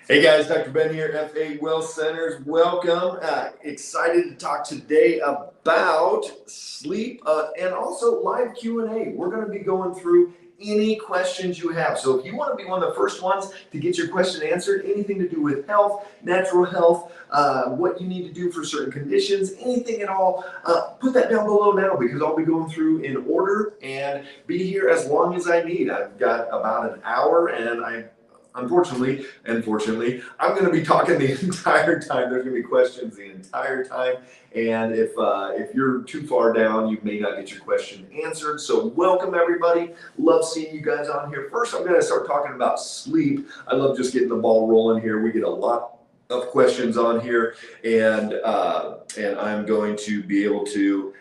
Hey guys, Dr. Ben here, F8 Well Centers. Welcome. Excited to talk today about sleep and also live Q&A. We're going to be going through any questions you have. So if you want to be one of the first ones to get your question answered, anything to do with health, natural health, what you need to do for certain conditions, anything at all, put that down below now because I'll be going through in order and be here as long as I need. I've got about an hour and unfortunately, I'm going to be talking the entire time. There's going to be questions the entire time, and if you're too far down, you may not get your question answered. So welcome everybody. Love seeing you guys on here. First, I'm going to start talking about sleep. I love just getting the ball rolling here. We get a lot of questions on here, and I'm going to be able to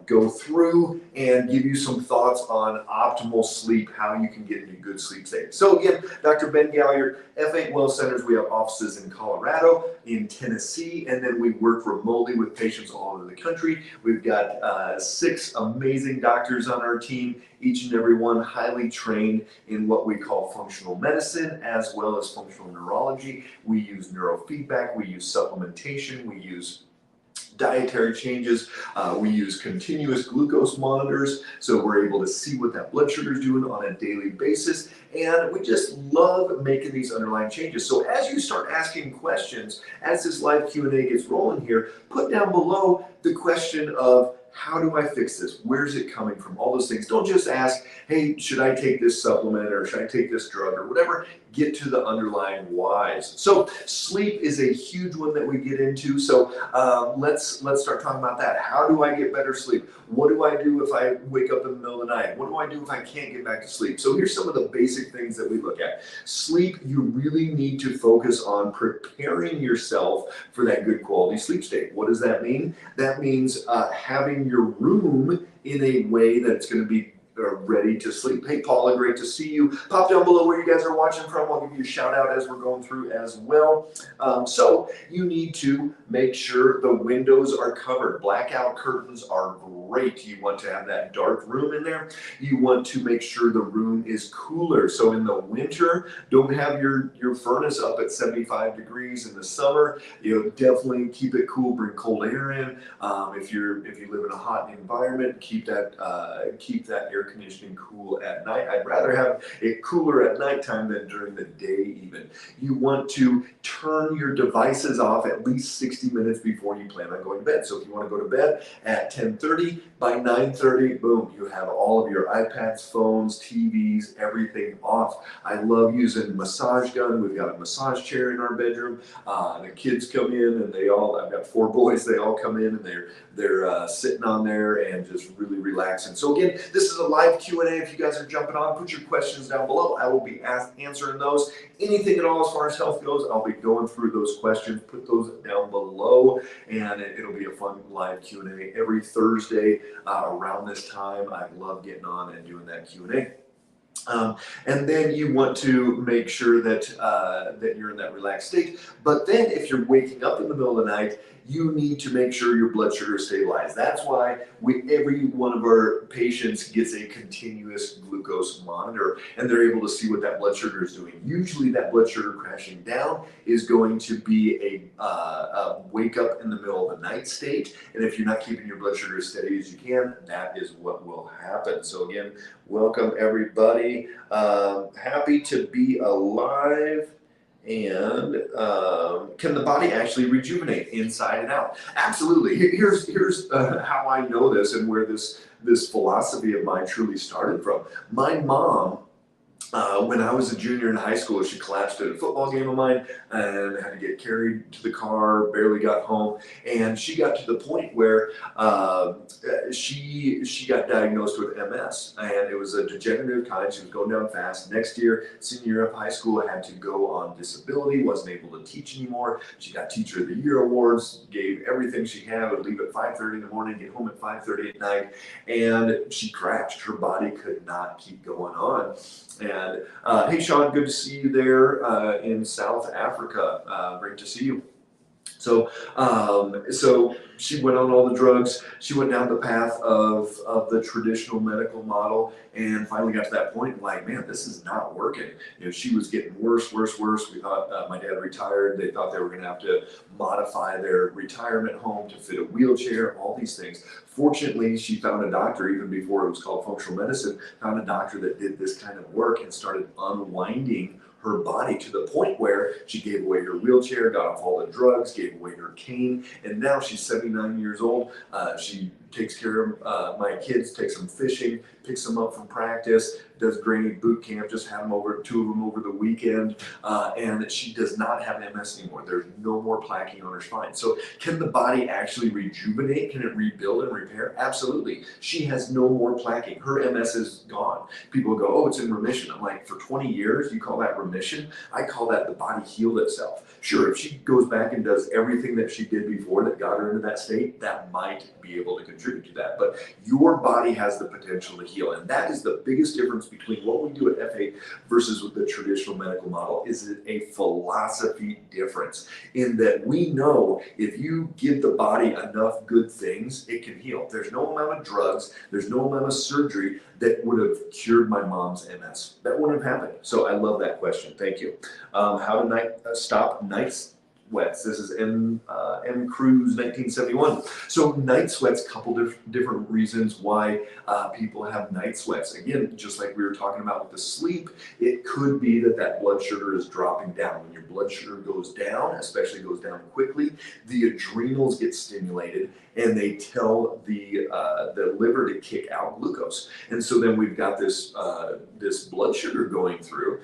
go through and give you some thoughts on optimal sleep, how you can get into good sleep state. So again, Dr. Ben Galliard, F8 Well Centers. We have offices in Colorado, in Tennessee, and then we work remotely with patients all over the country. We've got 6 amazing doctors on our team, each and every one highly trained in what we call functional medicine as well as functional neurology. We use neurofeedback, we use supplementation, we use dietary changes. We use continuous glucose monitors, so we're able to see what that blood sugar is doing on a daily basis. And we just love making these underlying changes. So as you start asking questions, as this live Q&A gets rolling here, put down below the question of, how do I fix this? Where's it coming from? All those things. Don't just ask, hey, should I take this supplement or should I take this drug or whatever? Get to the underlying whys. So sleep is a huge one that we get into. So let's start talking about that. How do I get better sleep? What do I do if I wake up in the middle of the night? What do I do if I can't get back to sleep? So here's some of the basic things that we look at. Sleep, you really need to focus on preparing yourself for that good quality sleep state. What does that mean? That means having your room in a way that it's going to be ready to sleep. Hey Paula, great to see you. Pop down below where you guys are watching from. I'll give you a shout out as we're going through as well. So you need to make sure the windows are covered. Blackout curtains are great. You want to have that dark room in there. You want to make sure the room is cooler. So in the winter, don't have your furnace up at 75 degrees. In the summer, definitely keep it cool. Bring cold air in. If you live in a hot environment, keep that air conditioning cool at night. I'd rather have it cooler at nighttime than during the day even. You want to turn your devices off at least 60 minutes before you plan on going to bed. So if you want to go to bed at 10:30, by 9:30, boom, you have all of your iPads, phones, TVs, everything off. I love using massage gun. We've got a massage chair in our bedroom. The kids come in and I've got 4 boys, they all come in and they're sitting on there and just really relaxing. So again, this is a live Q&A. If you guys are jumping on, put your questions down below. I will be answering those. Anything at all as far as health goes, I'll be going through those questions. Put those down below, and it'll be a fun live Q&A every Thursday around this time. I love getting on and doing that Q&A. And then you want to make sure that that you're in that relaxed state. But then if you're waking up in the middle of the night, you need to make sure your blood sugar is stabilized. That's why every one of our patients gets a continuous glucose monitor, and they're able to see what that blood sugar is doing. Usually that blood sugar crashing down is going to be a wake up in the middle of the night state. And if you're not keeping your blood sugar as steady as you can, that is what will happen. So again, welcome everybody. Happy to be alive. And can the body actually rejuvenate inside and out? Absolutely. Here's how I know this and where this philosophy of mine truly started from. My mom, when I was a junior in high school, she collapsed at a football game of mine and had to get carried to the car, barely got home. And she got to the point where she got diagnosed with MS, and it was a degenerative kind. She was going down fast. Next year, senior year of high school, had to go on disability, wasn't able to teach anymore. She got Teacher of the Year awards, gave everything she had, would leave at 5:30 in the morning, get home at 5:30 at night, and she crashed. Her body could not keep going on. And hey, Sean, good to see you there in South Africa. Great to see you. So she went on all the drugs. She went down the path of the traditional medical model, and finally got to that point like, man, this is not working. She was getting worse, worse, worse. We thought my dad retired. They thought they were going to have to modify their retirement home to fit a wheelchair, all these things. Fortunately, she found a doctor even before it was called functional medicine, found a doctor that did this kind of work and started unwinding her body to the point where she gave away her wheelchair, got off all the drugs, gave away her cane, and now she's 79 years old. She takes care of my kids, takes them fishing, picks them up from practice, does granny boot camp, just had them over, 2 of them over the weekend, and she does not have MS anymore. There's no more plaquing on her spine. So can the body actually rejuvenate? Can it rebuild and repair? Absolutely. She has no more plaquing. Her MS is gone. People go, oh, it's in remission. I'm like, for 20 years, you call that remission? I call that the body healed itself. Sure, if she goes back and does everything that she did before that got her into that state, that might be able to contribute to that. But your body has the potential to heal. And that is the biggest difference between what we do at FA versus with the traditional medical model. Is it a philosophy difference in that we know if you give the body enough good things, it can heal. There's no amount of drugs, there's no amount of surgery that would have cured my mom's MS. That wouldn't have happened. So I love that question. Thank you. How to stop night sweats. This is M. Cruz 1971. So night sweats, couple different reasons why people have night sweats. Again, just like we were talking about with the sleep, it could be that blood sugar is dropping down. When your blood sugar goes down, especially goes down quickly, the adrenals get stimulated and they tell the liver to kick out glucose. And so then we've got this blood sugar going through.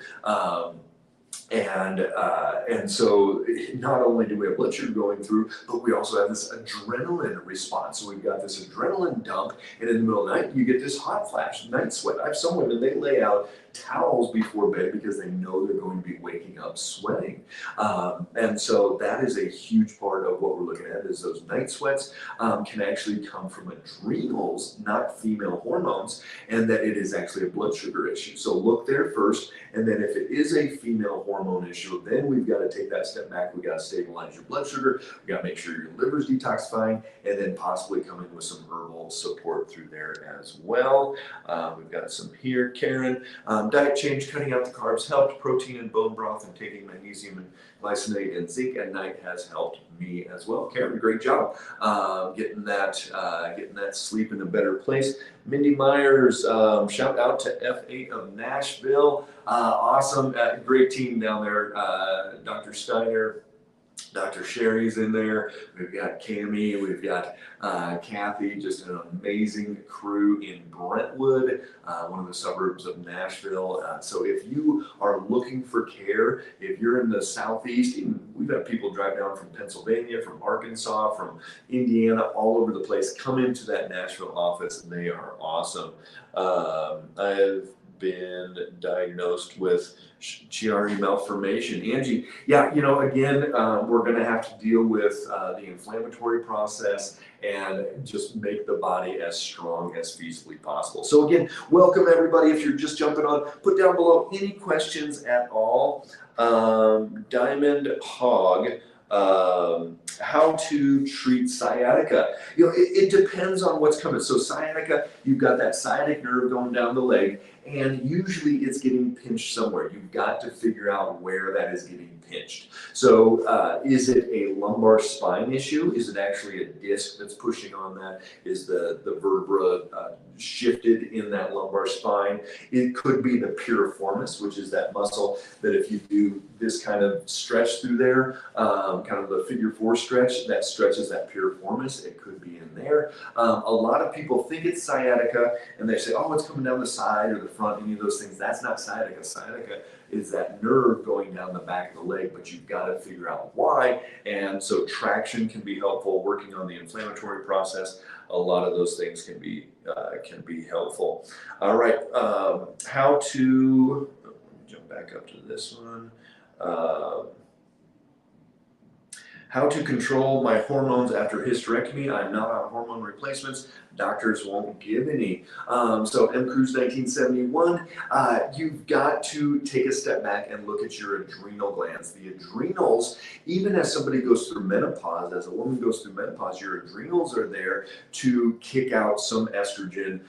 And so not only do we have blood sugar going through, but we also have this adrenaline response. So we've got this adrenaline dump, and in the middle of the night, you get this hot flash, night sweat. I have some women, they lay out towels before bed because they know they're going to be waking up sweating. And so that is a huge part of what we're looking at is those night sweats can actually come from adrenals, not female hormones, and that it is actually a blood sugar issue. So look there first, and then if it is a female hormone issue, then we've got to take that step back. We've got to stabilize your blood sugar. We've got to make sure your liver's detoxifying, and then possibly come in with some herbal support through there as well. We've got some here. Karen, diet change, cutting out the carbs helped. Protein and bone broth and taking magnesium and glycinate and zinc at night has helped me as well. Karen, great job getting that sleep in a better place. Mindy Myers, shout out to F8 of Nashville. Awesome, great team down there. Dr. Steiner, Dr. Sherry's in there. We've got Cami, we've got Kathy, just an amazing crew in Brentwood, one of the suburbs of Nashville. So if you are looking for care, if you're in the Southeast, we've had people drive down from Pennsylvania, from Arkansas, from Indiana, all over the place, come into that Nashville office, and they are awesome. I've been diagnosed with Chiari malformation. Angie, yeah, again, we're going to have to deal with the inflammatory process and just make the body as strong as feasibly possible. So again, welcome everybody. If you're just jumping on, put down below any questions at all. Diamond Hog, how to treat sciatica. It depends on what's coming. So sciatica, you've got that sciatic nerve going down the leg, and usually it's getting pinched somewhere. You've got to figure out where that is getting pinched. So is it a lumbar spine issue? Is it actually a disc that's pushing on that? Is the vertebra shifted in that lumbar spine? It could be the piriformis, which is that muscle that if you do this kind of stretch through there, kind of the figure 4 stretch, that stretches that piriformis. It could be in there. A lot of people think it's sciatica, and they say, oh, it's coming down the side or the front, any of those things. That's not sciatica. Sciatica is that nerve going down the back of the leg, but you've got to figure out why. And so traction can be helpful, working on the inflammatory process. A lot of those things can be helpful. All right, how to, jump back up to this one. How to control my hormones after hysterectomy. I'm not on hormone replacements. Doctors won't give any. So M. Cruz 1971, you've got to take a step back and look at your adrenal glands. The adrenals, even as somebody goes through menopause, as a woman goes through menopause, your adrenals are there to kick out some estrogen,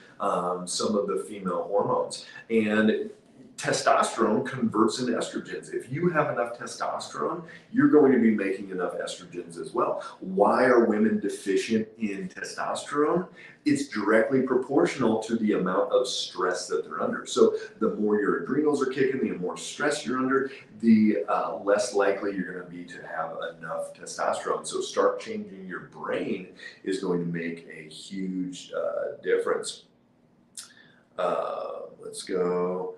some of the female hormones. And testosterone converts into estrogens. If you have enough testosterone, you're going to be making enough estrogens as well. Why are women deficient in testosterone? It's directly proportional to the amount of stress that they're under. So the more your adrenals are kicking, the more stress you're under, the less likely you're going to be to have enough testosterone. So start changing your brain is going to make a huge difference. Let's go.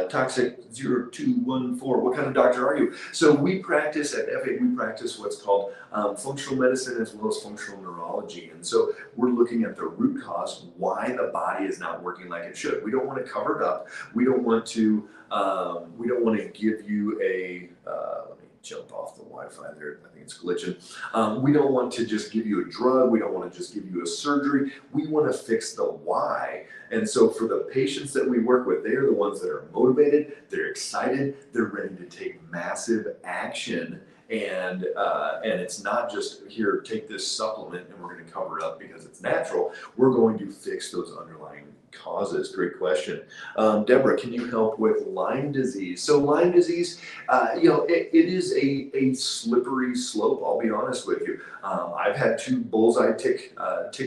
Toxic 0214, what kind of doctor are you? So we practice at FA, we practice what's called functional medicine as well as functional neurology. And so we're looking at the root cause, why the body is not working like it should. We don't want to cover it up. We don't want to give you a, let me jump off the Wi-Fi there. I think it's glitching. We don't want to just give you a drug. We don't want to just give you a surgery. We want to fix the why. And so for the patients that we work with, they're the ones that are motivated, they're excited, they're ready to take massive action. And it's not just here, take this supplement and we're going to cover it up because it's natural. We're going to fix those underlying causes. Great question. Deborah, can you help with Lyme disease? So Lyme disease, it is a slippery slope. I'll be honest with you. I've had 2 bullseye tick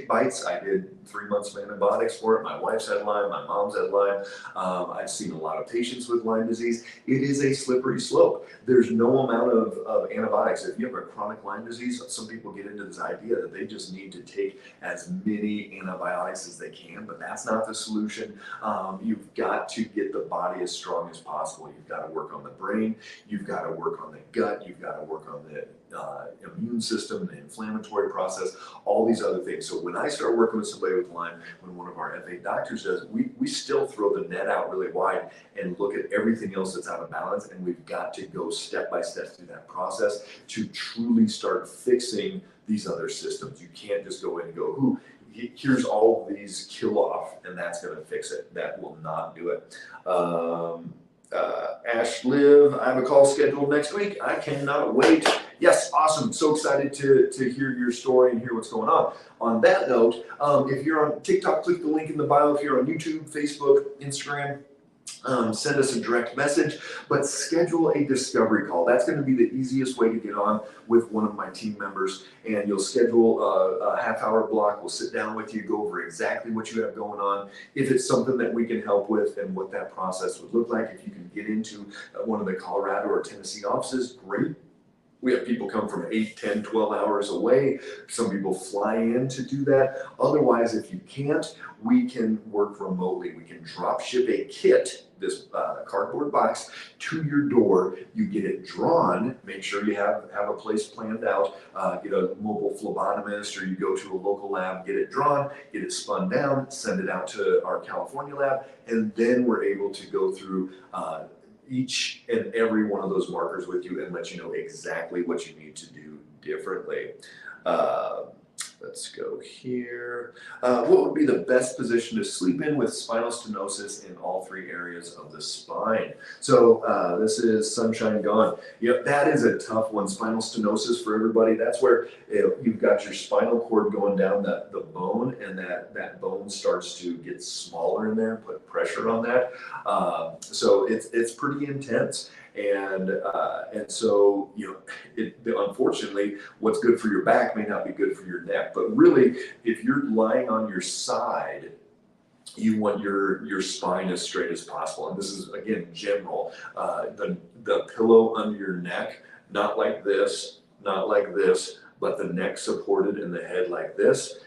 bites. I did 3 months of antibiotics for it. My wife's had Lyme. My mom's had Lyme. I've seen a lot of patients with Lyme disease. It is a slippery slope. There's no amount of antibiotics. If you have a chronic Lyme disease, some people get into this idea that they just need to take as many antibiotics as they can, but that's not the solution. You've got to get the body as strong as possible. You've got to work on the brain. You've got to work on the gut. You've got to work on the immune system, the inflammatory process, all these other things. So when I start working with somebody with Lyme, when one of our FA doctors does, we still throw the net out really wide and look at everything else that's out of balance. And we've got to go step by step through that process to truly start fixing these other systems. You can't just go in and go, ooh, here's all of these kill off and that's going to fix it. That will not do it. Ash Liv, I have a call scheduled next week. I cannot wait. Yes, awesome. So excited to hear your story and hear what's going on. On that note, if you're on TikTok, click the link in the bio. If you're on YouTube, Facebook, Instagram, send us a direct message, but schedule a discovery call. That's going to be the easiest way to get on with one of my team members, and you'll schedule a half-hour block. We'll sit down with you, go over exactly what you have going on, if it's something that we can help with, and what that process would look like. If you can get into one of the Colorado or Tennessee offices, great. We have people come from 8, 10, 12 hours away. Some people fly in to do that. Otherwise, if you can't, we can work remotely. We can drop ship a kit, this cardboard box, to your door. You get it drawn. Make sure you have a place planned out. Get a mobile phlebotomist, or you go to a local lab, get it drawn, get it spun down, send it out to our California lab, and then we're able to go through each and every one of those markers with you and let you know exactly what you need to do differently. Let's go here. What would be the best position to sleep in with spinal stenosis in all 3 areas of the spine? So this is Sunshine Gone. Yep, that is a tough one. Spinal stenosis for everybody. That's where you've got your spinal cord going down the bone, and that bone starts to get smaller in there, put pressure on that. So it's pretty intense. And so, unfortunately, what's good for your back may not be good for your neck. But really, if you're lying on your side, you want your spine as straight as possible. And this is, again, general. The pillow under your neck, not like this, but the neck supported and the head like this.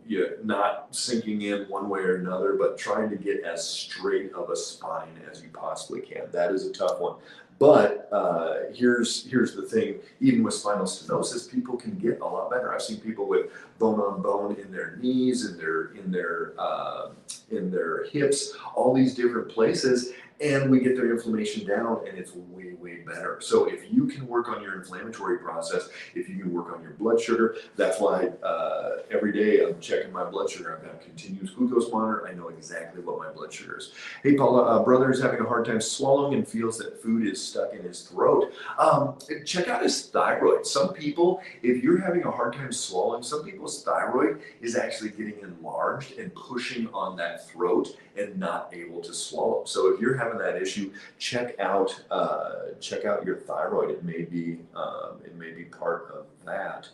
You're not sinking in one way or another, but trying to get as straight of a spine as you possibly can. That is a tough one. But here's the thing: even with spinal stenosis, people can get a lot better. I've seen people with bone on bone in their knees, in their hips, all these different places, and we get their inflammation down, and it's way better. So if you can work on your inflammatory process, if you can work on your blood sugar, that's why every day I'm checking my blood sugar. I've got a continuous glucose monitor. I know exactly what my blood sugar is. Hey, Paula, brother is having a hard time swallowing and feels that food is stuck in his throat. Check out his thyroid. Some people, if you're having a hard time swallowing, some people's thyroid is actually getting enlarged and pushing on that throat and not able to swallow. So if you're having that issue, check out your thyroid. It may be part of that.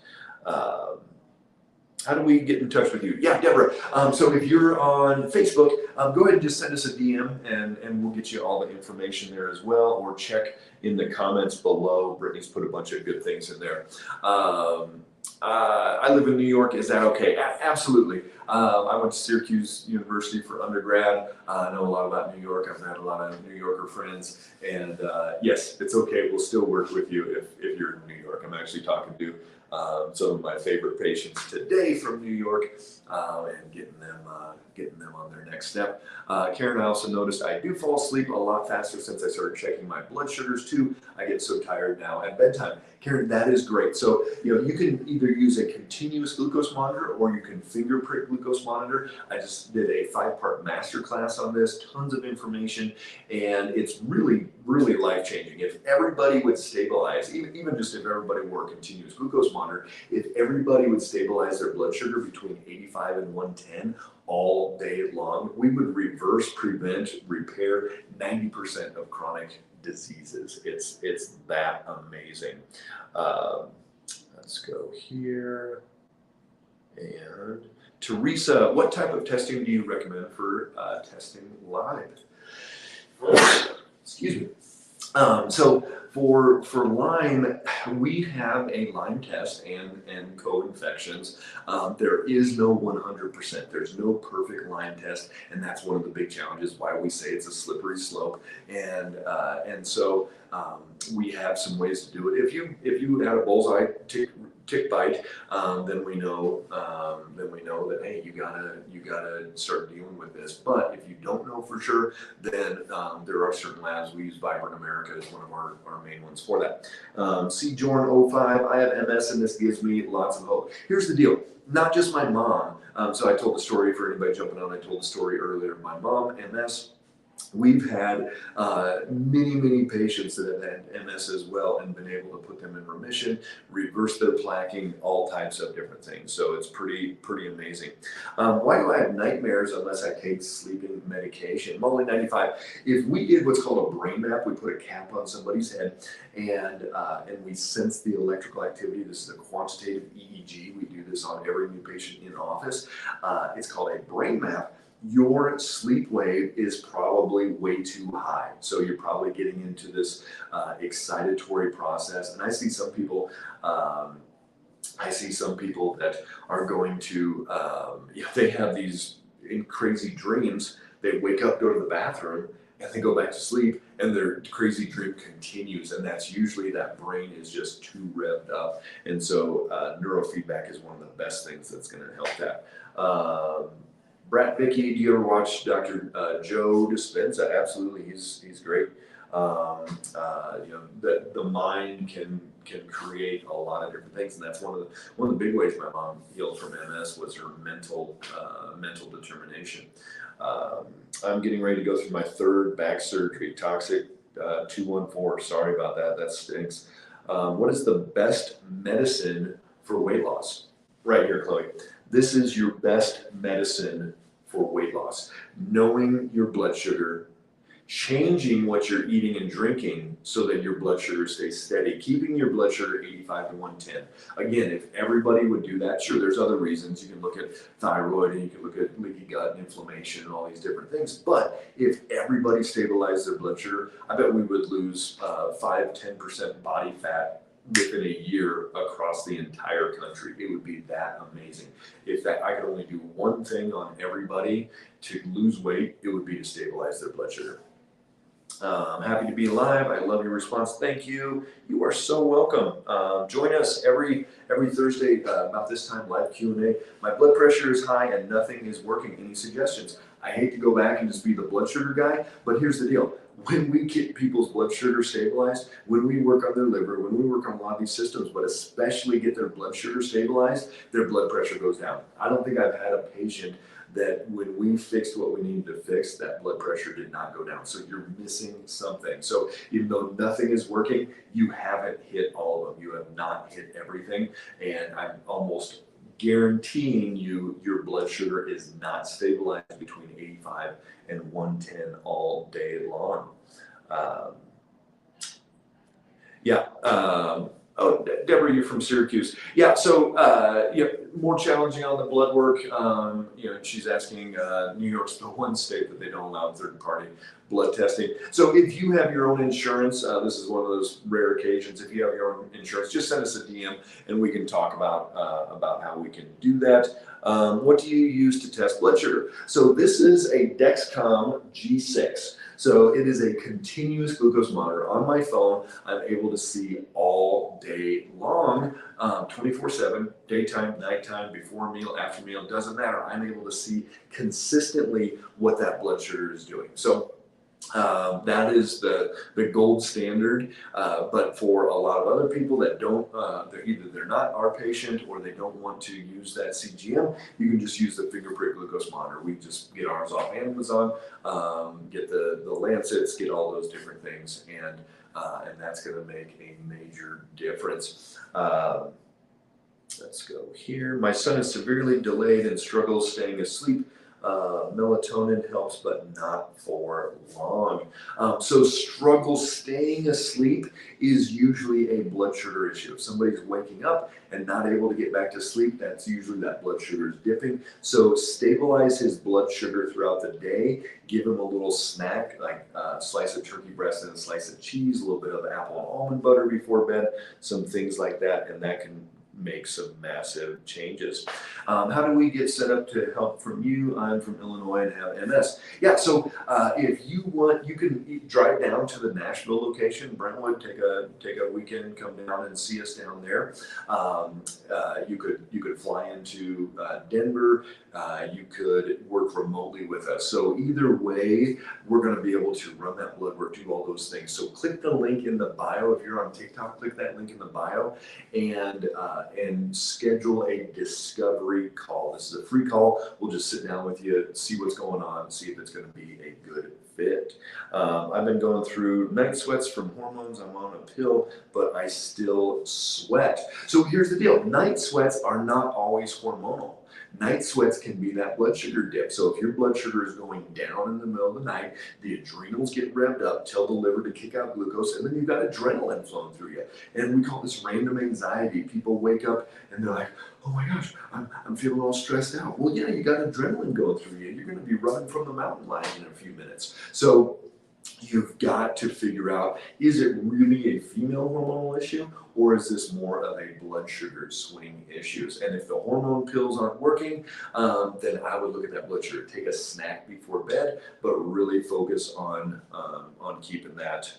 How do we get in touch with you? Yeah, Deborah. So if you're on Facebook, go ahead and just send us a DM, and we'll get you all the information there as well. Or check in the comments below. Brittany's put a bunch of good things in there. I live in New York. Is that okay? Absolutely. I went to Syracuse University for undergrad. I know a lot about New York. I've had a lot of New Yorker friends. And yes, it's okay. We'll still work with you if you're in New York. I'm actually talking to some of my favorite patients today from New York, and getting them on their next step. Karen, I also noticed I do fall asleep a lot faster since I started checking my blood sugars too. I get so tired now at bedtime. Karen, that is great. So you can either use a continuous glucose monitor or you can finger prick glucose monitor. I just did a 5-part masterclass on this, tons of information, and it's really life-changing. If everybody would stabilize, even just if everybody wore a continuous glucose monitor, if everybody would stabilize their blood sugar between 85 and 110 all day long, we would reverse, prevent, repair 90% of chronic diseases. It's that amazing. Let's go here. And Teresa, what type of testing do you recommend for testing Lyme? Excuse me. So for Lyme, we have a Lyme test and co-infections. There is no 100%. There's no perfect Lyme test, and that's one of the big challenges why we say it's a slippery slope. And so we have some ways to do it. If you had a bullseye tick bite, then we know that, hey, you gotta start dealing with this. But if you don't know for sure, then there are certain labs. We use Vibrant America as one of our main ones for that. C. Jorn 05, I have MS and this gives me lots of hope. Here's the deal. Not just my mom. So I told the story for anybody jumping on. I told the story earlier. My mom, MS. We've had many patients that have had MS as well and been able to put them in remission, reverse their plaquing, all types of different things. So it's pretty amazing. Why do I have nightmares unless I take sleeping medication? Molly 95. If we did what's called a brain map, we put a cap on somebody's head and we sense the electrical activity. This is a quantitative EEG. We do this on every new patient in office. It's called a brain map. Your sleep wave is probably way too high. So you're probably getting into this excitatory process. And I see some people that are going to, they have these crazy dreams. They wake up, go to the bathroom, and they go back to sleep, and their crazy dream continues. And that's usually that brain is just too revved up. And so neurofeedback is one of the best things that's going to help that. Brett Vicky, do you ever watch Dr. Joe Dispenza? Absolutely, he's great. The mind can create a lot of different things, and that's one of the big ways my mom healed from MS was her mental determination. I'm getting ready to go through my 3rd back surgery. Toxic 214. Sorry about that. That stinks. What is the best medicine for weight loss? Right here, Chloe. This is your best medicine for weight loss. Knowing your blood sugar, changing what you're eating and drinking so that your blood sugar stays steady, keeping your blood sugar 85 to 110. Again, if everybody would do that, sure, there's other reasons. You can look at thyroid and you can look at leaky gut and inflammation and all these different things. But if everybody stabilized their blood sugar, I bet we would lose 5-10% body fat within a year across the entire country. It would be that amazing. If I could only do one thing on everybody to lose weight, it would be to stabilize their blood sugar. I'm happy to be live. I love your response. Thank you. You are so welcome. Join us every Thursday about this time, live Q&A. My blood pressure is high and nothing is working. Any suggestions? I hate to go back and just be the blood sugar guy, but here's the deal. When we get people's blood sugar stabilized, when we work on their liver, when we work on a lot of these systems, but especially get their blood sugar stabilized, their blood pressure goes down. I don't think I've had a patient that when we fixed what we needed to fix, that blood pressure did not go down. So you're missing something. So even though nothing is working, you haven't hit all of them. You have not hit everything. And I'm almost guaranteeing you your blood sugar is not stabilized between 85 and 110 all day long. Oh, Deborah, you're from Syracuse. Yeah, so more challenging on the blood work. She's asking, New York's the one state that they don't allow third-party blood testing. So if you have your own insurance, this is one of those rare occasions. If you have your own insurance, just send us a DM and we can talk about how we can do that. What do you use to test blood sugar? So this is a Dexcom G6. So it is a continuous glucose monitor on my phone. I'm able to see all day long, 24/7, daytime, nighttime, before meal, after meal, doesn't matter. I'm able to see consistently what that blood sugar is doing. So that is the gold standard, but for a lot of other people that don't, they're not our patient or they don't want to use that CGM, you can just use the finger prick glucose monitor. We just get ours off Amazon, get the Lancets, get all those different things, and that's going to make a major difference. Let's go here. My son is severely delayed and struggles staying asleep. Melatonin helps, but not for long. So struggle staying asleep is usually a blood sugar issue. If somebody's waking up and not able to get back to sleep, that's usually that blood sugar is dipping. So stabilize his blood sugar throughout the day. Give him a little snack, like a slice of turkey breast and a slice of cheese, a little bit of apple and almond butter before bed, some things like that, and that can make some massive changes. How do we get set up to help from you? I'm from Illinois and have MS. Yeah, so if you want, you can drive down to the Nashville location, Brentwood, take a weekend, come down and see us down there. You could fly into Denver. You could work remotely with us. So either way, we're going to be able to run that blood work, do all those things. So click the link in the bio. If you're on TikTok, click that link in the bio and schedule a discovery call. This is a free call. We'll just sit down with you, see what's going on, see if it's going to be a good fit. I've been going through night sweats from hormones. I'm on a pill, but I still sweat. So here's the deal. Night sweats are not always hormonal. Night sweats can be that blood sugar dip. So if your blood sugar is going down in the middle of the night, the adrenals get revved up, tell the liver to kick out glucose, and then you've got adrenaline flowing through you. And we call this random anxiety. People wake up and they're like, oh my gosh, I'm feeling all stressed out. Well, yeah, you got adrenaline going through you. You're going to be running from the mountain lion in a few minutes. So you've got to figure out, is it really a female hormonal issue, or is this more of a blood sugar swing issues? And if the hormone pills aren't working, then I would look at that blood sugar. Take a snack before bed, but really focus on keeping that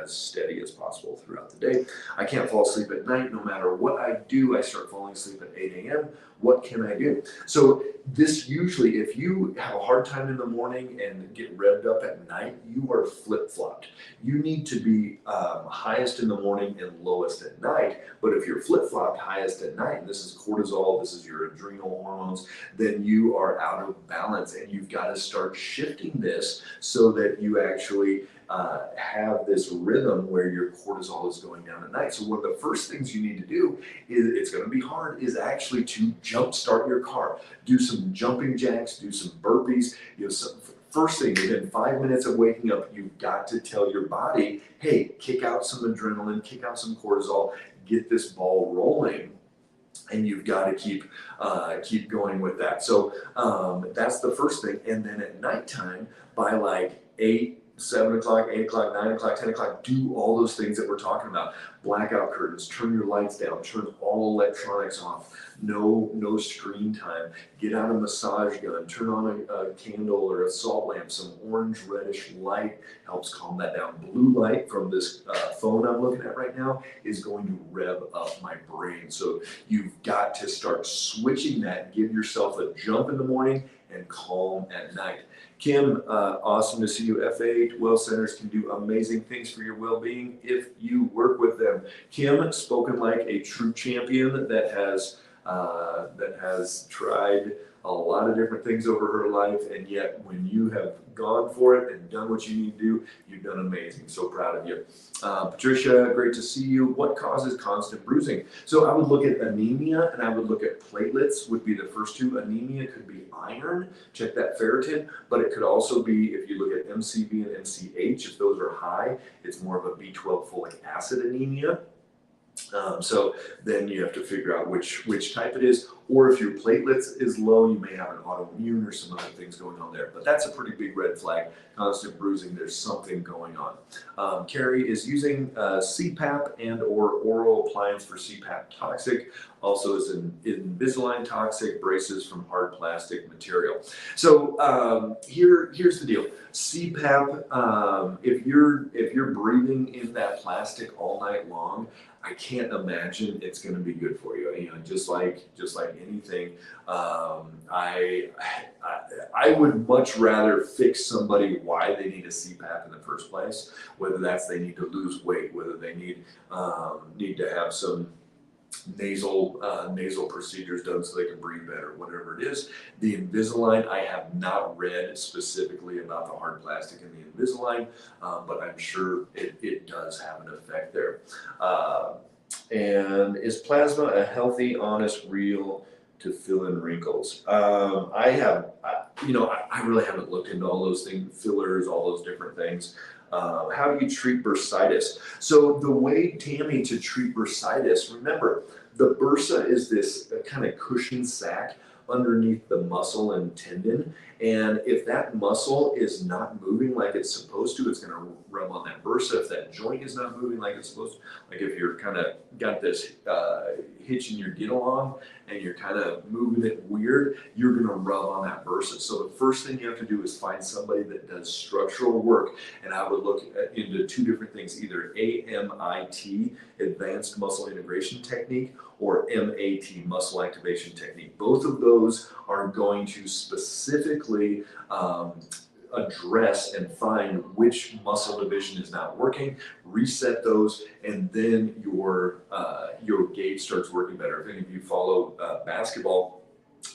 as steady as possible throughout the day. I can't fall asleep at night. No matter what I do, I start falling asleep at 8 a.m. What can I do? So this usually, if you have a hard time in the morning and get revved up at night, you are flip-flopped. You need to be highest in the morning and lowest at night. But if you're flip-flopped highest at night, and this is cortisol, this is your adrenal hormones, then you are out of balance, and you've got to start shifting this so that you actually have this rhythm where your cortisol is going down at night. So one of the first things you need to do is, it's going to be hard, is actually to jump start your car. Do some jumping jacks, do some burpees. First thing, within 5 minutes of waking up, you've got to tell your body, hey, kick out some adrenaline, kick out some cortisol, get this ball rolling. And you've got to keep going with that. So that's the first thing. And then at nighttime, by like 8, 7 o'clock, 8 o'clock, 9 o'clock, 10 o'clock, do all those things that we're talking about. Blackout curtains, turn your lights down, turn all electronics off, no screen time, get out a massage gun, turn on a candle or a salt lamp, some orange reddish light helps calm that down. Blue light from this phone I'm looking at right now is going to rev up my brain. So you've got to start switching that, give yourself a jump in the morning and calm at night. Kim, awesome to see you. FA Well Centers can do amazing things for your well-being if you work with them. Kim, spoken like a true champion that has tried a lot of different things over her life, and yet when you have gone for it and done what you need to do, you've done amazing. So proud of you. Patricia, great to see you. What causes constant bruising? So I would look at anemia and I would look at platelets would be the first two. Anemia could be iron, check that ferritin, but it could also be, if you look at MCV and MCH, if those are high, it's more of a B12 folic acid anemia. So then you have to figure out which type it is, or if your platelets is low, you may have an autoimmune or some other things going on there. But that's a pretty big red flag. Constant bruising, there's something going on. Carrie is using CPAP and or oral appliance for CPAP toxic. Also is Invisalign toxic, braces from hard plastic material. So here's the deal. CPAP, if you're breathing in that plastic all night long, I can't imagine it's going to be good for you. You know, just like anything, I would much rather fix somebody why they need a CPAP in the first place, whether that's they need to lose weight, whether they need to have some nasal procedures done so they can breathe better, whatever it is. The Invisalign, I have not read specifically about the hard plastic in the Invisalign, but I'm sure it does have an effect there. And is plasma a healthy, honest, real to fill in wrinkles? I really haven't looked into all those things, fillers, all those different things. How do you treat bursitis? So the way, Tammy, to treat bursitis, remember, the bursa is this kind of cushion sac underneath the muscle and tendon. And if that muscle is not moving like it's supposed to, it's going to rub on that bursa. If that joint is not moving like it's supposed to, like if you're kind of got this hitch in your get along and you're kind of moving it weird, you're going to rub on that bursa. So the first thing you have to do is find somebody that does structural work. And I would look into two different things, either AMIT, Advanced Muscle Integration Technique, or MAT, Muscle Activation Technique. Both of those are going to specifically address and find which muscle division is not working, reset those, and then your gait starts working better. If any of you follow basketball,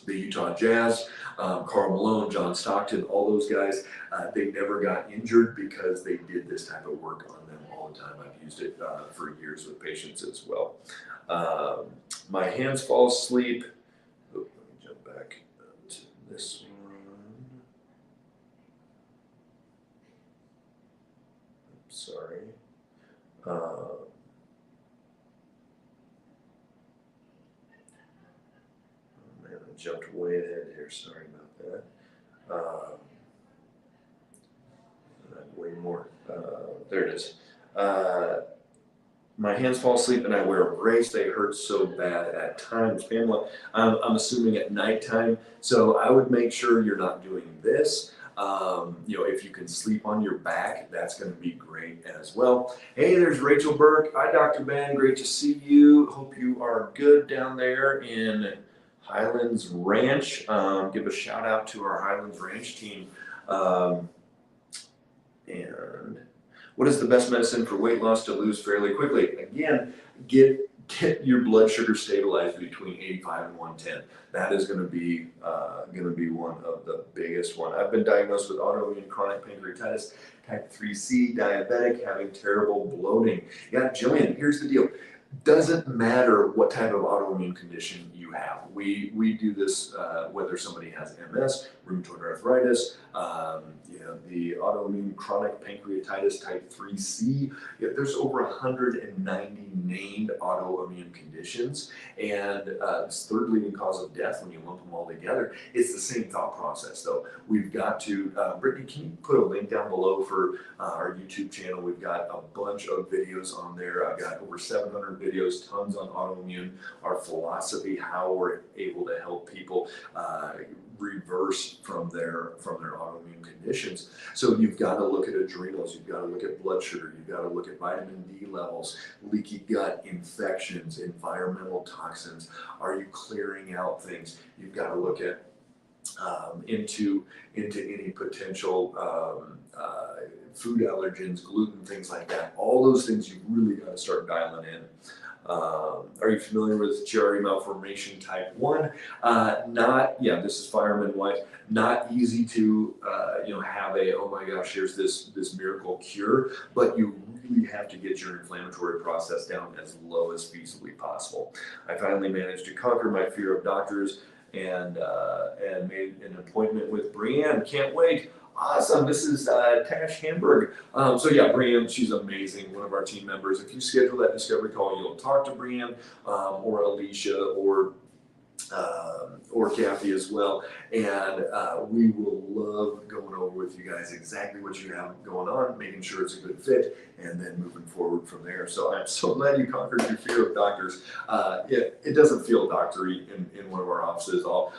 the Utah Jazz, Karl Malone, John Stockton, all those guys, they never got injured because they did this type of work on them all the time. I've used it for years with patients as well. My hands fall asleep. Oh, let me jump back to this one. Sorry. Oh man, I jumped way ahead here. Sorry about that. Way more. There it is. My hands fall asleep and I wear a brace. They hurt so bad at times. Pamela, I'm assuming at nighttime. So I would make sure you're not doing this. If you can sleep on your back, that's going to be great as well. Hey, there's Rachel Burke. Hi, Dr. Ben. Great to see you. Hope you are good down there in Highlands Ranch. Give a shout out to our Highlands Ranch team. And what is the best medicine for weight loss to lose fairly quickly? Again, get your blood sugar stabilized between 85 and 110. That is going to be one of the biggest one. I've been diagnosed with autoimmune chronic pancreatitis, type 3C, diabetic, having terrible bloating. Yeah, Jillian, here's the deal. Doesn't matter what type of autoimmune condition you have. We do this whether somebody has MS, rheumatoid arthritis, the autoimmune chronic pancreatitis type 3C. There's over 190 named autoimmune conditions, and it's third leading cause of death when you lump them all together. It's the same thought process, though. We've got to, Brittany, can you put a link down below for our YouTube channel? We've got a bunch of videos on there. I've got over 700 videos, tons on autoimmune, our philosophy, how we're able to help people reverse from their autoimmune conditions. So you've got to look at adrenals, you've got to look at blood sugar, you've got to look at vitamin D levels, leaky gut, infections, environmental toxins. Are you clearing out things? You've got to look at into any potential food allergens, gluten, things like that. All those things you've really got to start dialing in. Are you familiar with Chiari malformation type 1? This is fireman wife. Not easy to, have oh my gosh, here's this miracle cure, but you really have to get your inflammatory process down as low as feasibly possible. I finally managed to conquer my fear of doctors and made an appointment with Brianne. Can't wait. Awesome. This is Tash Hamburg. Brianne, she's amazing, one of our team members. If you schedule that discovery call, you'll talk to Brianne or Alicia or Kathy as well. And we will love going over with you guys exactly what you have going on, making sure it's a good fit, and then moving forward from there. So I'm so glad you conquered your fear of doctors. It doesn't feel doctory in one of our offices, all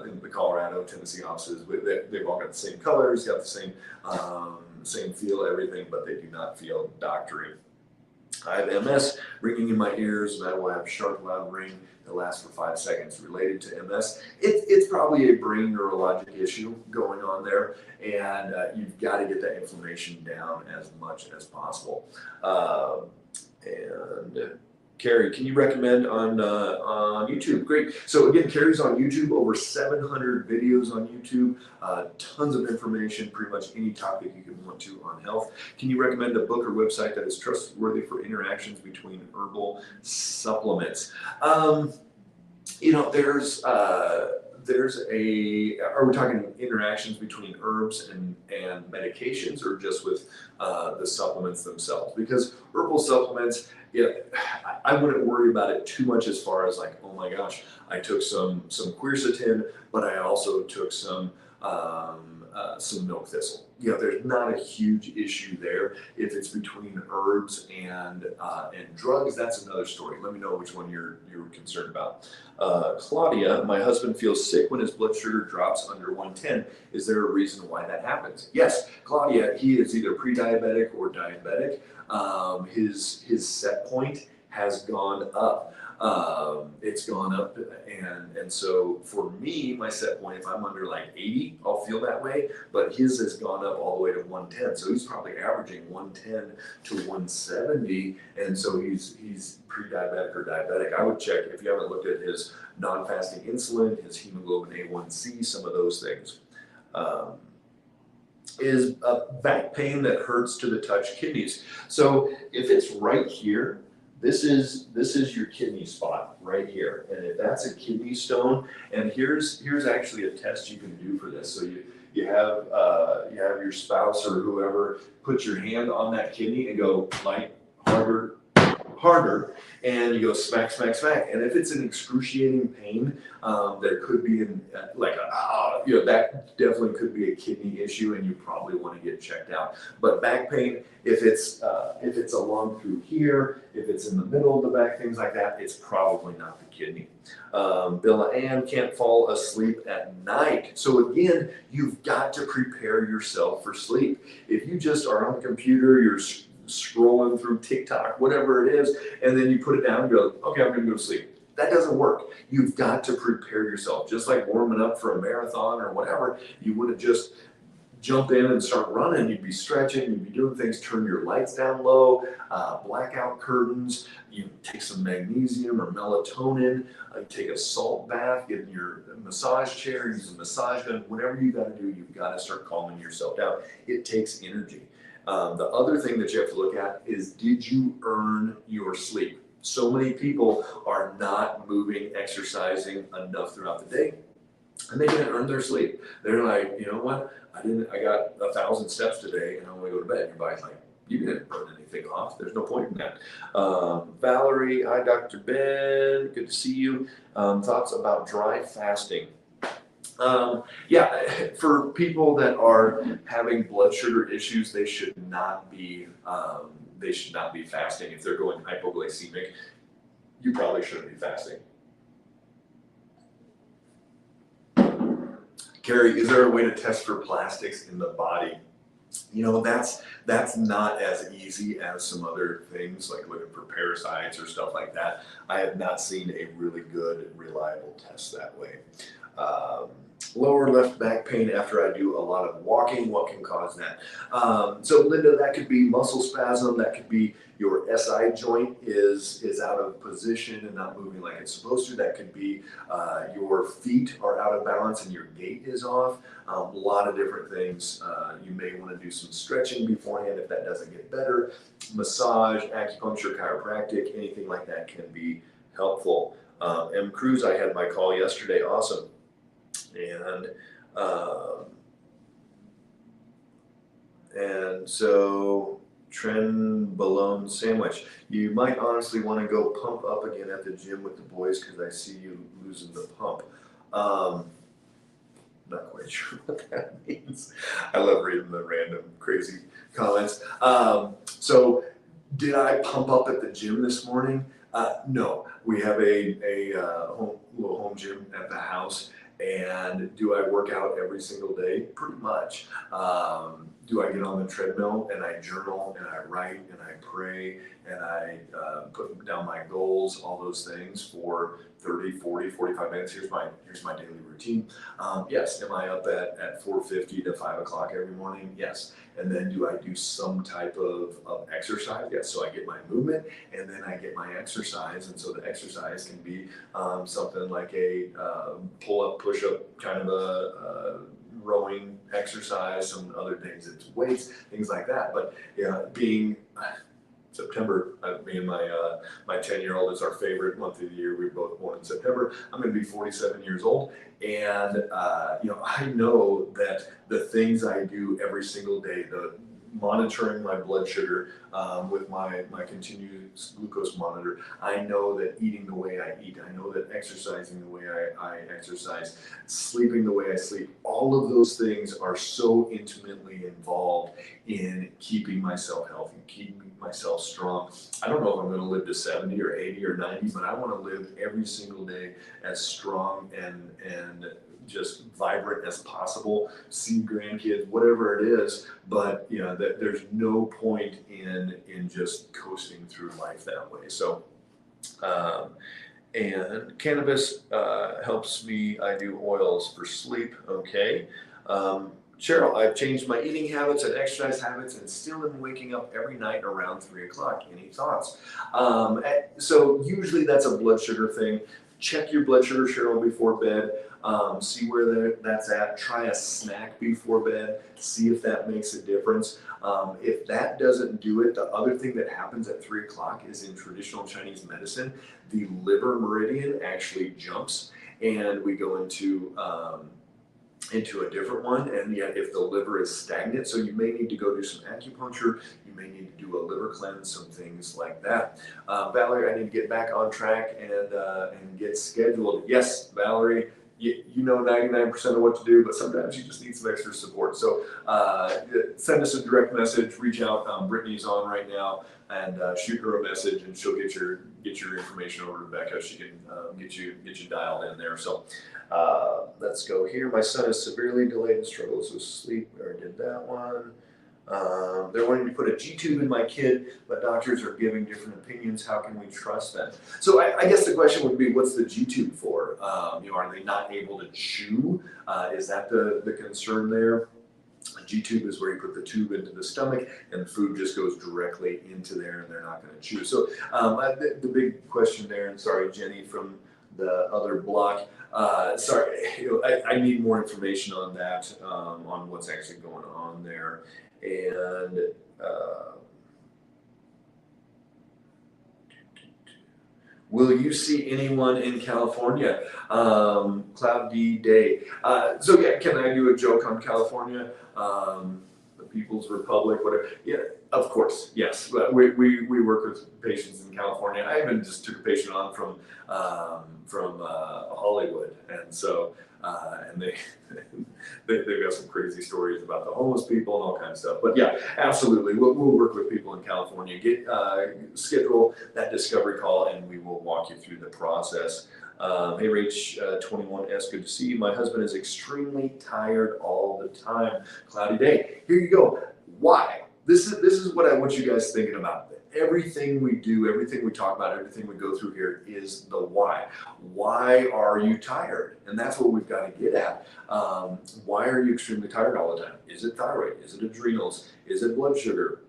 in the Colorado, Tennessee offices. They've all got the same colors, got the same feel, everything, but they do not feel doctory. I have MS ringing in my ears, and I will have a sharp, loud ring that lasts for 5 seconds. Related to MS, it's probably a brain neurologic issue going on there, and you've got to get that inflammation down as much as possible. Carrie, can you recommend on YouTube? Great. So again, Carrie's on YouTube, over 700 videos on YouTube, tons of information, pretty much any topic you could want to on health. Can you recommend a book or website that is trustworthy for interactions between herbal supplements? Are we talking interactions between herbs and medications, or just with the supplements themselves? Because herbal supplements, I wouldn't worry about it too much as far as like, oh my gosh, I took some quercetin, but I also took some milk thistle. There's not a huge issue there. If it's between herbs and drugs, that's another story. Let me know which one you're concerned about. Claudia, my husband feels sick when his blood sugar drops under 110. Is there a reason why that happens? Yes, Claudia, he is either pre-diabetic or diabetic. His set point has gone up. It's gone up, and so for me, my set point, if I'm under like 80, I'll feel that way, but his has gone up all the way to 110, so he's probably averaging 110 to 170, and so he's pre-diabetic or diabetic. I would check, if you haven't looked at his non-fasting insulin, his hemoglobin A1C, some of those things. Is back pain that hurts to the touch kidneys. So if it's right here, this is your kidney spot right here, and if that's a kidney stone, and here's actually a test you can do for this. So you have your spouse or whoever put your hand on that kidney and go light, harder, and you go smack, smack, smack. And if it's an excruciating pain, there could be that definitely could be a kidney issue, and you probably want to get checked out. But back pain, if it's along through here, if it's in the middle of the back, things like that, it's probably not the kidney. Billa Ann can't fall asleep at night. So again, you've got to prepare yourself for sleep. If you just are on the computer, you're scrolling through TikTok, whatever it is, and then you put it down and go, okay, I'm going to go to sleep. That doesn't work. You've got to prepare yourself. Just like warming up for a marathon or whatever, you wouldn't just jump in and start running. You'd be stretching, you'd be doing things, turn your lights down low, blackout curtains, you take some magnesium or melatonin, take a salt bath, get in your massage chair, use a massage gun, whatever you got to do, you've got to start calming yourself down. It takes energy. The other thing that you have to look at is, did you earn your sleep? So many people are not moving, exercising enough throughout the day. and they didn't earn their sleep. They're like, you know what? I got 1,000 steps today, and I want to go to bed. And your body's like, you didn't burn anything off. There's no point in that. Valerie, hi, Dr. Ben. Good to see you. Thoughts about dry fasting? Yeah, for people that are having blood sugar issues, they should not be fasting. If they're going hypoglycemic, you probably shouldn't be fasting. Carrie, is there a way to test for plastics in the body? You know, that's not as easy as some other things like looking for parasites or stuff like that. I have not seen a really good, reliable test that way. Um, Lower left back pain after I do a lot of walking. What can cause that? So Linda, that could be muscle spasm. That could be your SI joint is out of position and not moving like it's supposed to. That could be your feet are out of balance and your gait is off. A lot of different things. You may want to do some stretching beforehand if that doesn't get better. Massage, acupuncture, chiropractic, anything like that can be helpful. M. Cruz, I had my call yesterday. Awesome. And so Trenbolone sandwich. You might honestly want to go pump up again at the gym with the boys because I see you losing the pump. Not quite sure what that means. I love reading the random crazy comments. So did I pump up at the gym this morning? No, we have a little home gym at the house. And do I work out every single day? Pretty much. Do I get on the treadmill and I journal and I write and I pray and I put down my goals, all those things for 30, 40, 45 minutes. Here's my daily routine. Yes. Am I up at 4:50 to 5 o'clock every morning? Yes. And then do I do some type of exercise? Yes. So I get my movement and then I get my exercise. And so the exercise can be something like a pull-up, push-up, kind of a rowing exercise, some other things, it's weights, things like that. But yeah, being September, me and my 10-year-old is our favorite month of the year. We were both born in September. I'm going to be 47 years old, and I know that the things I do every single day, the monitoring my blood sugar with my continuous glucose monitor. I know that eating the way I eat. I know that exercising the way I exercise, sleeping the way I sleep. All of those things are so intimately involved in keeping myself healthy, keeping myself strong. I don't know if I'm going to live to 70 or 80 or 90, but I want to live every single day as strong and just vibrant as possible, see grandkids, whatever it is, but that there's no point in just coasting through life that way. So, and cannabis helps me. I do oils for sleep. Okay. Cheryl, I've changed my eating habits and exercise habits and still am waking up every night around 3 o'clock. Any thoughts? So usually that's a blood sugar thing. Check your blood sugar, Cheryl, before bed. See where that's at. Try a snack before bed. See if that makes a difference. If that doesn't do it, the other thing that happens at 3 o'clock is in traditional Chinese medicine, the liver meridian actually jumps and we go into a different one, and yet if the liver is stagnant, so you may need to go do some acupuncture, you may need to do a liver cleanse, some things like that. Valerie, I need to get back on track and get scheduled. Yes, Valerie, you know 99% of what to do, but sometimes you just need some extra support. So send us a direct message, reach out. Brittany's on right now, and shoot her a message, and she'll get your information over to Rebecca. She can get you dialed in there. So. Let's go here. My son is severely delayed and struggles with sleep. We already did that one. They're wanting to put a G-tube in my kid, but doctors are giving different opinions. How can we trust them? So I guess the question would be, what's the G-tube for? Are they not able to chew? Is that the concern there? A G-tube is where you put the tube into the stomach and the food just goes directly into there and they're not going to chew. So the big question there, and sorry, Jenny from the other block, sorry, I need more information on that, on what's actually going on there. And Will you see anyone in California? Cloudy day. So yeah, can I do a joke on California? The People's Republic, whatever. Yeah, of course, yes. We work with patients in California. I even just took a patient on from Hollywood, and so and they've got some crazy stories about the homeless people and all kinds of stuff. But yeah, absolutely, we'll work with people in California. Schedule that discovery call, and we will walk you through the process. Hey Rach, 21S, good to see you. My husband is extremely tired all the time. Cloudy day. Here you go. Why? This is what I want you guys thinking about. Everything we do, everything we talk about, everything we go through here is the why. Why are you tired? And that's what we've got to get at. Why are you extremely tired all the time? Is it thyroid? Is it adrenals? Is it blood sugar?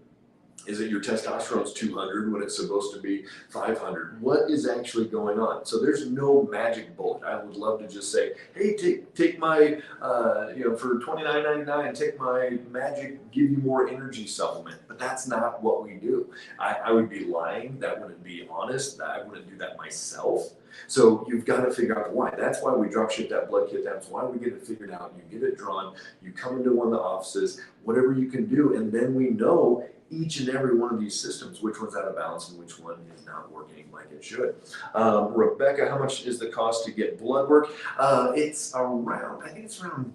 Is it your testosterone's 200 when it's supposed to be 500? What is actually going on? So there's no magic bullet. I would love to just say, hey, take my, for $29.99, take my magic, give you more energy supplement. But that's not what we do. I would be lying. That wouldn't be honest. I wouldn't do that myself. So you've got to figure out why. That's why we drop ship that blood kit. That's why we get it figured out. You get it drawn. You come into one of the offices, whatever you can do, and then we know each and every one of these systems, which one's out of balance and which one is not working like it should. Rebecca, how much is the cost to get blood work? It's around, I think it's around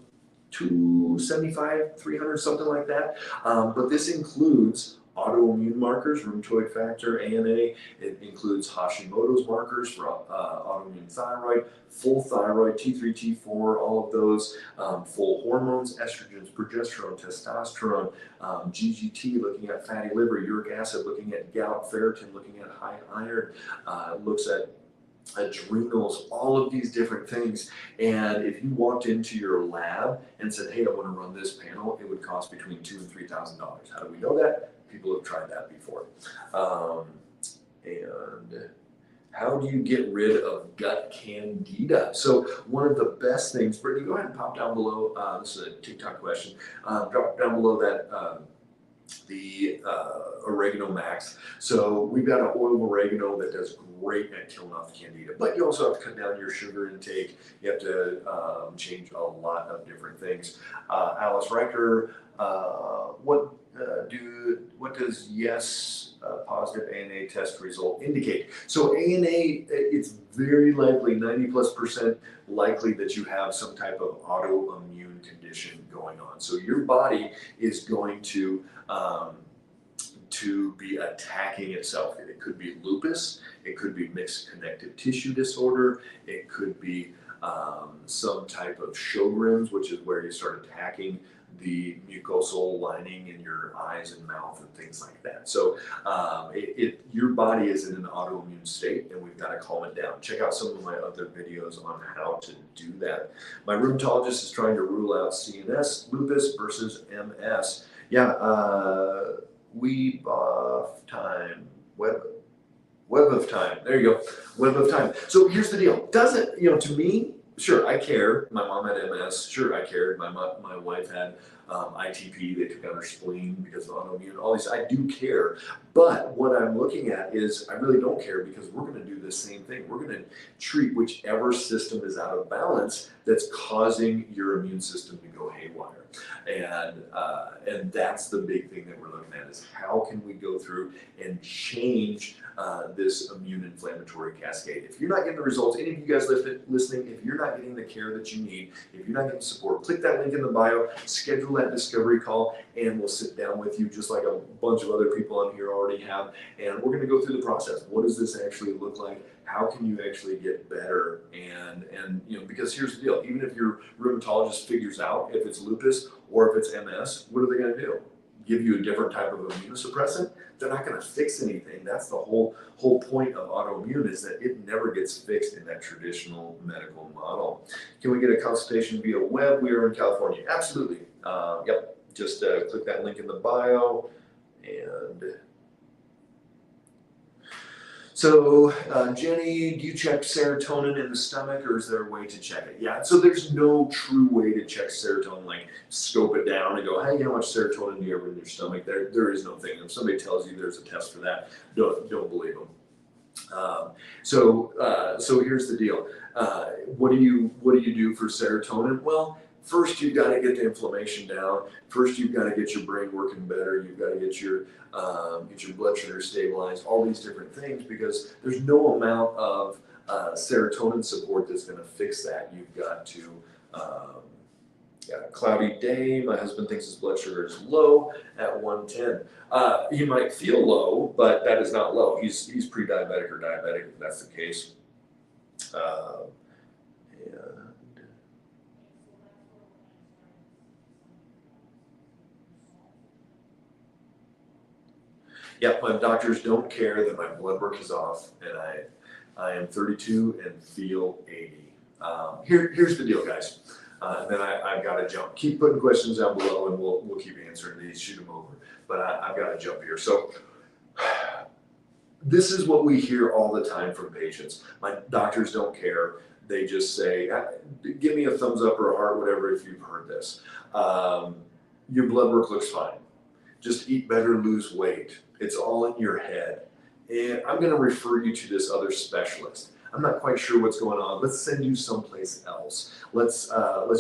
$275, $300, something like that. But this includes autoimmune markers, rheumatoid factor, ANA. It includes Hashimoto's markers for autoimmune thyroid, full thyroid, T3, T4, all of those, full hormones, estrogens, progesterone, testosterone, GGT, looking at fatty liver, uric acid, looking at gout, ferritin, looking at high iron, looks at adrenals, all of these different things. And if you walked into your lab and said, hey, I want to run this panel, it would cost between $2,000 and $3,000. How do we know that? People have tried that before. And how do you get rid of gut candida? So one of the best things, Brittany, go ahead and pop down below. This is a TikTok question. Drop down below that the oregano max. So we've got an oil of oregano that does great at killing off the candida, but you also have to cut down your sugar intake. You have to change a lot of different things. Alice Riker, what does yes positive ANA test result indicate? So ANA, it's very likely 90+% likely that you have some type of autoimmune condition going on. So your body is going to be attacking itself. It could be lupus, it could be mixed connective tissue disorder, it could be some type of Sjogren's, which is where you start attacking the mucosal lining in your eyes and mouth and things like that. So your body is in an autoimmune state, and we've got to calm it down. Check out some of my other videos on how to do that. My rheumatologist is trying to rule out CNS lupus versus MS. Yeah, Web of Time. There you go. Web of Time. So here's the deal. Doesn't, to me, sure, I care. My mom had MS. Sure, I cared. My wife had ITP. They took out her spleen because of autoimmune. All these, I do care. But what I'm looking at is I really don't care, because we're going to do the same thing. We're going to treat whichever system is out of balance that's causing your immune system to go haywire. And that's the big thing that we're looking at, is how can we go through and change this immune inflammatory cascade. If you're not getting the results, any of you guys listening, if you're not getting the care that you need, if you're not getting support, click that link in the bio, schedule that discovery call, and we'll sit down with you just like a bunch of other people on here already have, and we're going to go through the process. What does this actually look like? How can you actually get better? And because here's the deal, even if your rheumatologist figures out if it's lupus or if it's MS, what are they going to do? Give you a different type of immunosuppressant? They're not going to fix anything. That's the whole point of autoimmune, is that it never gets fixed in that traditional medical model. Can we get a consultation via web? We are in California. Absolutely. Yep. Just click that link in the bio. And so, Jenny, do you check serotonin in the stomach, or is there a way to check it? Yeah, so there's no true way to check serotonin, like scope it down and go, hey, how much serotonin do you have in your stomach? There is no thing. If somebody tells you there's a test for that, don't believe them. So here's the deal. What do you do for serotonin? Well, first you've got to get the inflammation down. First you've got to get your brain working better. You've got to get your blood sugar stabilized. All these different things, because there's no amount of serotonin support that's going to fix that. You've got to got a cloudy day. My husband thinks his blood sugar is low at 110. He might feel low, but that is not low. He's pre-diabetic or diabetic if that's the case. And yeah, my doctors don't care that my blood work is off, and I am 32 and feel 80. Here's the deal, guys. And then I've got to jump. Keep putting questions down below, and we'll keep answering these. Shoot them over. But I've got to jump here. So this is what we hear all the time from patients. My doctors don't care. They just say, give me a thumbs up or a heart, whatever, if you've heard this. Your blood work looks fine. Just eat better, lose weight. It's all in your head. And I'm going to refer you to this other specialist. I'm not quite sure what's going on. Let's send you someplace else. Let's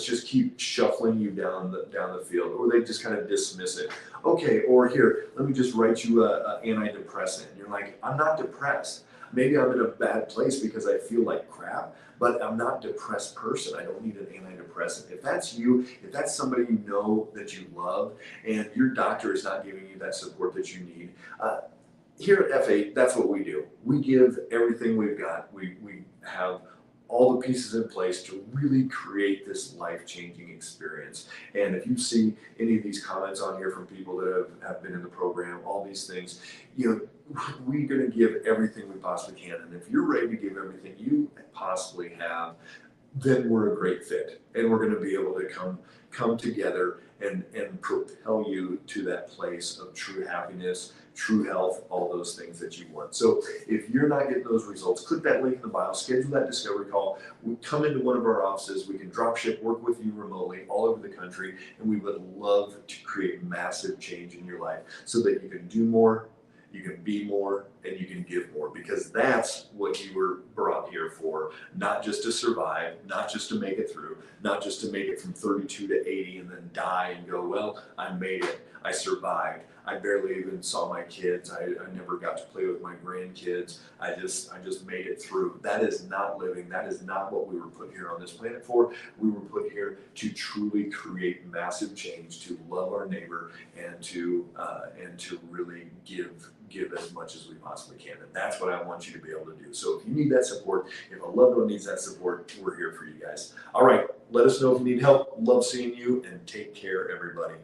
just keep shuffling you down the field, or they just kind of dismiss it. Okay, or here, let me just write you an antidepressant. You're like, I'm not depressed. Maybe I'm in a bad place because I feel like crap, but I'm not a depressed person. I don't need an antidepressant. If that's you, if that's somebody you know that you love, and your doctor is not giving you that support that you need, here at F8, that's what we do. We give everything we've got. We have all the pieces in place to really create this life-changing experience. And if you see any of these comments on here from people that have been in the program, all these things, we're going to give everything we possibly can. And if you're ready to give everything you possibly have, then we're a great fit. And we're going to be able to come together and propel you to that place of true happiness, true health, all those things that you want. So if you're not getting those results, click that link in the bio, schedule that discovery call. We come into one of our offices, we can drop ship, work with you remotely all over the country, and we would love to create massive change in your life so that you can do more, you can be more, and you can give more, because that's what you were brought here for. Not just to survive, not just to make it through, not just to make it from 32 to 80 and then die and go, well, I made it, I survived. I barely even saw my kids. I never got to play with my grandkids. I just made it through. That is not living. That is not what we were put here on this planet for. We were put here to truly create massive change, to love our neighbor, and to really give as much as we possibly can. And that's what I want you to be able to do. So if you need that support, if a loved one needs that support, we're here for you guys. All right, let us know if you need help. Love seeing you, and take care, everybody.